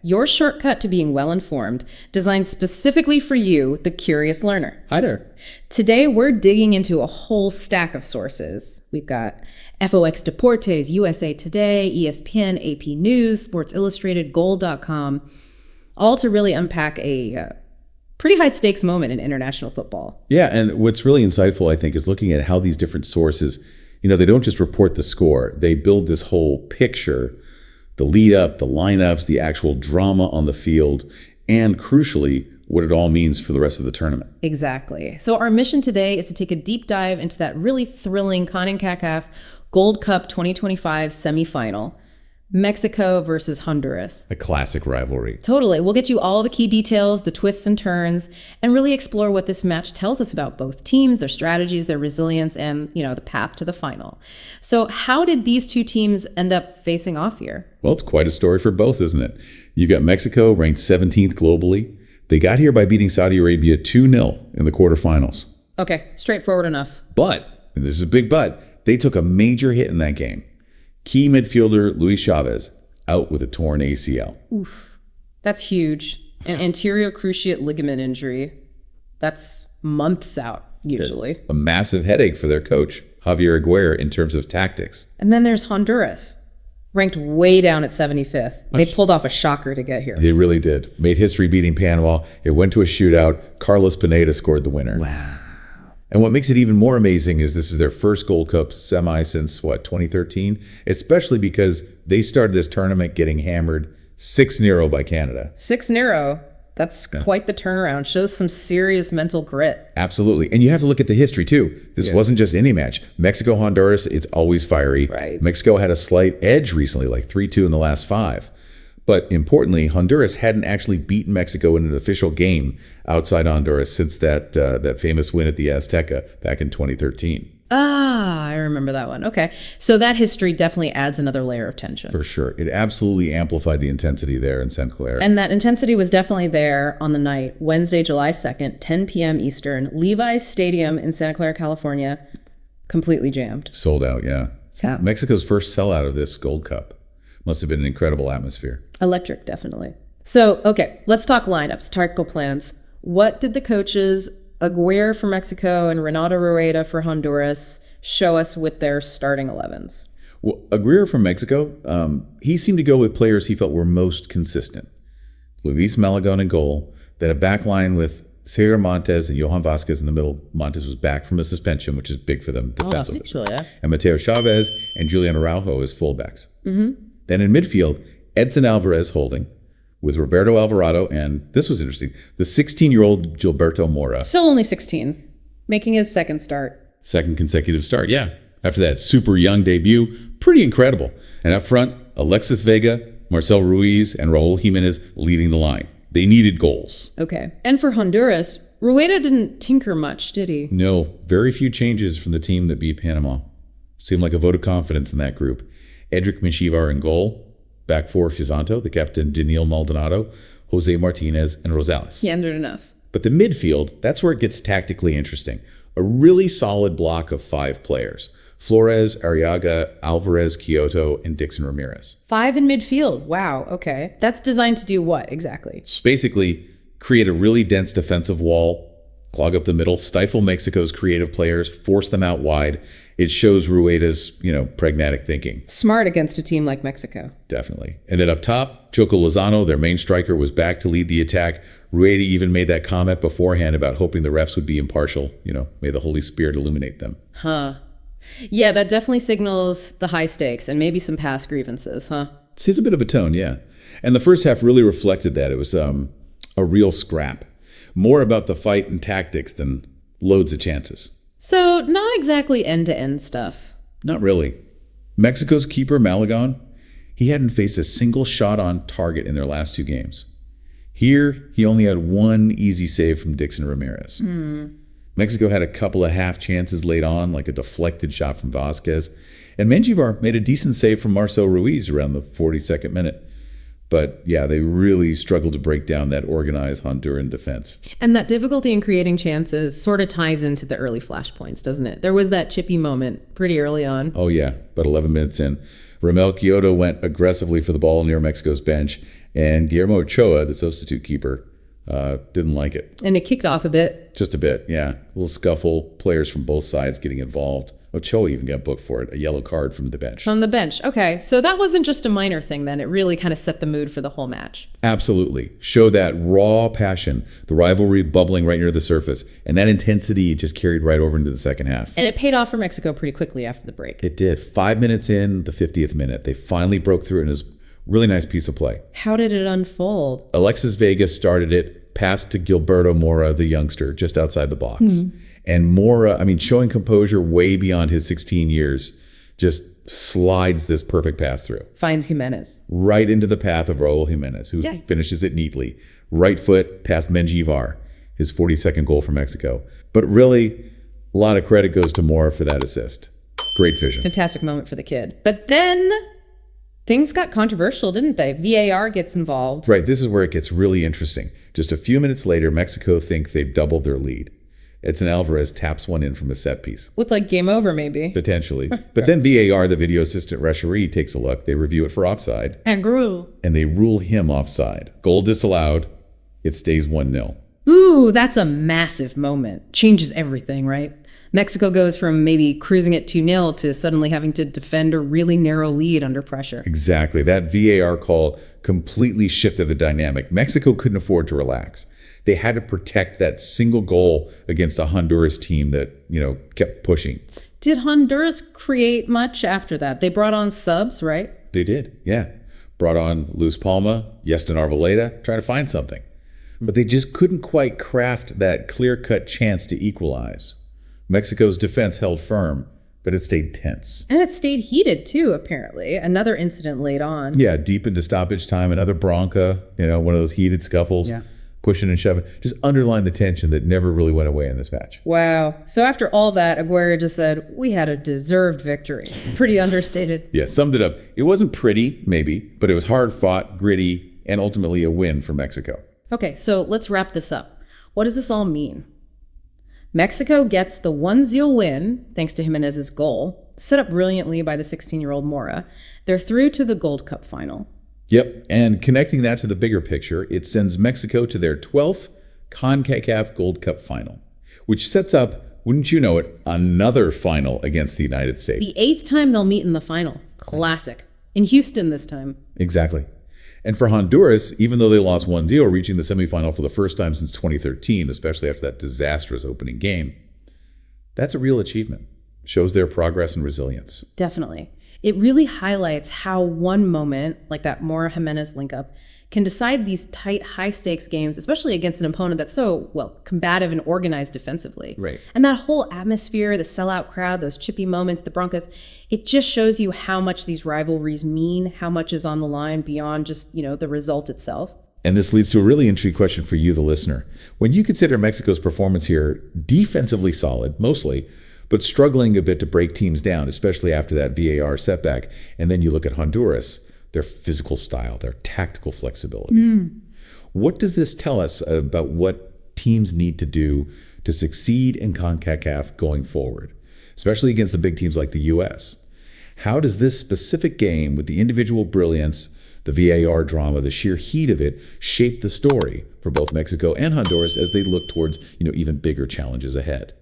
your shortcut to being well-informed, designed specifically for you, the curious learner. Hi there. Today, we're digging into a whole stack of sources. We've got FOX Deportes, USA Today, ESPN, AP News, Sports Illustrated, Goal.com, all to really unpack a pretty high-stakes moment in international football. Yeah, and what's really insightful, I think, is looking at how these different sources, they don't just report the score. They build this whole picture, the lead up, the lineups, the actual drama on the field, and crucially, what it all means for the rest of the tournament. Exactly. So our mission today is to take a deep dive into that really thrilling Concacaf Gold Cup 2025 semifinal, Mexico versus Honduras. A classic rivalry. Totally. We'll get you all the key details, the twists and turns, and really explore what this match tells us about both teams, their strategies, their resilience, and, the path to the final. So how did these two teams end up facing off here? Well, it's quite a story for both, isn't it? You got Mexico ranked 17th globally. They got here by beating Saudi Arabia 2-0 in the quarterfinals. Okay, straightforward enough. But, and this is a big but, they took a major hit in that game. Key midfielder Luis Chavez out with a torn ACL. Oof, that's huge. An anterior cruciate ligament injury. That's months out, usually. A massive headache for their coach, Javier Aguirre, in terms of tactics. And then there's Honduras, ranked way down at 75th. They pulled off a shocker to get here. They really did. Made history beating Panama. It went to a shootout. Carlos Pineda scored the winner. Wow. And what makes it even more amazing is this is their first Gold Cup semi since, 2013? Especially because they started this tournament getting hammered 6-0 by Canada. 6-0. That's quite the turnaround. Shows some serious mental grit. Absolutely. And you have to look at the history, too. This wasn't just any match. Mexico-Honduras, it's always fiery. Right. Mexico had a slight edge recently, like 3-2 in the last 5. But importantly, Honduras hadn't actually beaten Mexico in an official game outside Honduras since that famous win at the Azteca back in 2013. Ah, I remember that one. Okay. So that history definitely adds another layer of tension. For sure. It absolutely amplified the intensity there in Santa Clara. And that intensity was definitely there on the night, Wednesday, July 2nd, 10 p.m. Eastern, Levi's Stadium in Santa Clara, California, completely jammed. Sold out, yeah. Yeah. Mexico's first sellout of this Gold Cup. Must have been an incredible atmosphere. Electric, definitely. So, okay, let's talk lineups, tactical plans. What did the coaches, Aguirre for Mexico and Reinaldo Rueda for Honduras, show us with their starting 11s? Well, Aguirre from Mexico, he seemed to go with players he felt were most consistent. Luis Malagón in goal, then a back line with Cesar Montes and Johan Vasquez in the middle. Montes was back from a suspension, which is big for them defensively. So, yeah. And Mateo Chavez and Julian Araujo as fullbacks. Mm-hmm. Then in midfield, Edson Álvarez holding with Roberto Alvarado and, this was interesting, the 16-year-old Gilberto Mora. Still only 16, making his second start. Second consecutive start, yeah. After that super young debut, pretty incredible. And up front, Alexis Vega, Marcel Ruiz, and Raúl Jiménez leading the line. They needed goals. Okay. And for Honduras, Rueda didn't tinker much, did he? No, very few changes from the team that beat Panama. Seemed like a vote of confidence in that group. Edrick Menjívar in goal. Back four, Shizanto, the captain Daniel Maldonado, Jose Martinez, and Rosales. Standard enough. But the midfield, that's where it gets tactically interesting. A really solid block of 5 players. Flores, Arriaga, Alvarez, Kyoto, and Dixon Ramirez. 5 in midfield. Wow, okay. That's designed to do what exactly? Basically, create a really dense defensive wall, clog up the middle, stifle Mexico's creative players, force them out wide. It shows Rueda's, pragmatic thinking. Smart against a team like Mexico. Definitely. And then up top, Choco Lozano, their main striker, was back to lead the attack. Rueda even made that comment beforehand about hoping the refs would be impartial. May the Holy Spirit illuminate them. Huh. Yeah, that definitely signals the high stakes and maybe some past grievances, huh? It seems a bit of a tone, yeah. And the first half really reflected that. It was a real scrap. More about the fight and tactics than loads of chances. So, not exactly end-to-end stuff. Not really. Mexico's keeper, Malagón, he hadn't faced a single shot on target in their last 2 games. Here, he only had 1 easy save from Dixon Ramirez. Mexico had a couple of half chances late on, like a deflected shot from Vasquez. And Menjívar made a decent save from Marcel Ruiz around the 42nd minute. But yeah, they really struggled to break down that organized Honduran defense. And that difficulty in creating chances sort of ties into the early flashpoints, doesn't it? There was that chippy moment pretty early on. Oh yeah, about 11 minutes in. Ramel Kyoto went aggressively for the ball near Mexico's bench, And Guillermo Ochoa, the substitute keeper, didn't like it. And it kicked off a bit. Just a bit, yeah. A little scuffle, players from both sides getting involved. Ochoa even got booked for it, a yellow card from the bench. From the bench. Okay, so that wasn't just a minor thing then. It really kind of set the mood for the whole match. Absolutely. Showed that raw passion, the rivalry bubbling right near the surface. And that intensity just carried right over into the second half. And it paid off for Mexico pretty quickly after the break. It did. 5 minutes in, the 50th minute, they finally broke through, and it was a really nice piece of play. How did it unfold? Alexis Vega started it, passed to Gilberto Mora, the youngster, just outside the box. And Mora, showing composure way beyond his 16 years, just slides this perfect pass through. Finds Jimenez. Right into the path of Raúl Jiménez, who finishes it neatly. Right foot past Menjívar, his 42nd goal for Mexico. But really, a lot of credit goes to Mora for that assist. Great vision. Fantastic moment for the kid. But then things got controversial, didn't they? VAR gets involved. Right, this is where it gets really interesting. Just a few minutes later, Mexico think they've doubled their lead. Edson Álvarez taps one in from a set piece. Looked like game over, maybe. Potentially. But then VAR, the video assistant referee, takes a look. They review it for offside. And they rule him offside. Goal disallowed. It stays 1-0. Ooh, that's a massive moment. Changes everything, right? Mexico goes from maybe cruising at 2-0 to suddenly having to defend a really narrow lead under pressure. Exactly. That VAR call completely shifted the dynamic. Mexico couldn't afford to relax. They had to protect that single goal against a Honduras team that, kept pushing. Did Honduras create much after that? They brought on subs, right? They did, yeah. Brought on Luis Palma, Yestin Arboleda, trying to find something. But they just couldn't quite craft that clear-cut chance to equalize. Mexico's defense held firm, but it stayed tense. And it stayed heated, too, apparently. Another incident late on. Yeah, deep into stoppage time, another bronca, one of those heated scuffles. Yeah. Pushing and shoving, just underlined the tension that never really went away in this match. Wow. So after all that, Aguirre just said, we had a deserved victory. Pretty understated. Yeah, summed it up. It wasn't pretty, maybe, but it was hard fought, gritty, and ultimately a win for Mexico. Okay, so let's wrap this up. What does this all mean? Mexico gets the 1-0 win, thanks to Jimenez's goal, set up brilliantly by the 16-year-old Mora. They're through to the Gold Cup final. Yep, and connecting that to the bigger picture, it sends Mexico to their 12th Concacaf Gold Cup final, which sets up, wouldn't you know it, another final against the United States. The 8th time they'll meet in the final. Classic. In Houston this time. Exactly. And for Honduras, even though they lost 1-0, reaching the semifinal for the first time since 2013, especially after that disastrous opening game, that's a real achievement. Shows their progress and resilience. Definitely. It really highlights how one moment, like that Mora-Jimenez link-up, can decide these tight, high-stakes games, especially against an opponent that's so, combative and organized defensively. Right. And that whole atmosphere, the sellout crowd, those chippy moments, the Broncos, it just shows you how much these rivalries mean, how much is on the line beyond just, the result itself. And this leads to a really interesting question for you, the listener. When you consider Mexico's performance here defensively solid, mostly, but struggling a bit to break teams down, especially after that VAR setback. And then you look at Honduras, their physical style, their tactical flexibility. What does this tell us about what teams need to do to succeed in CONCACAF going forward, especially against the big teams like the U.S.? How does this specific game, with the individual brilliance, the VAR drama, the sheer heat of it, shape the story for both Mexico and Honduras as they look towards, even bigger challenges ahead?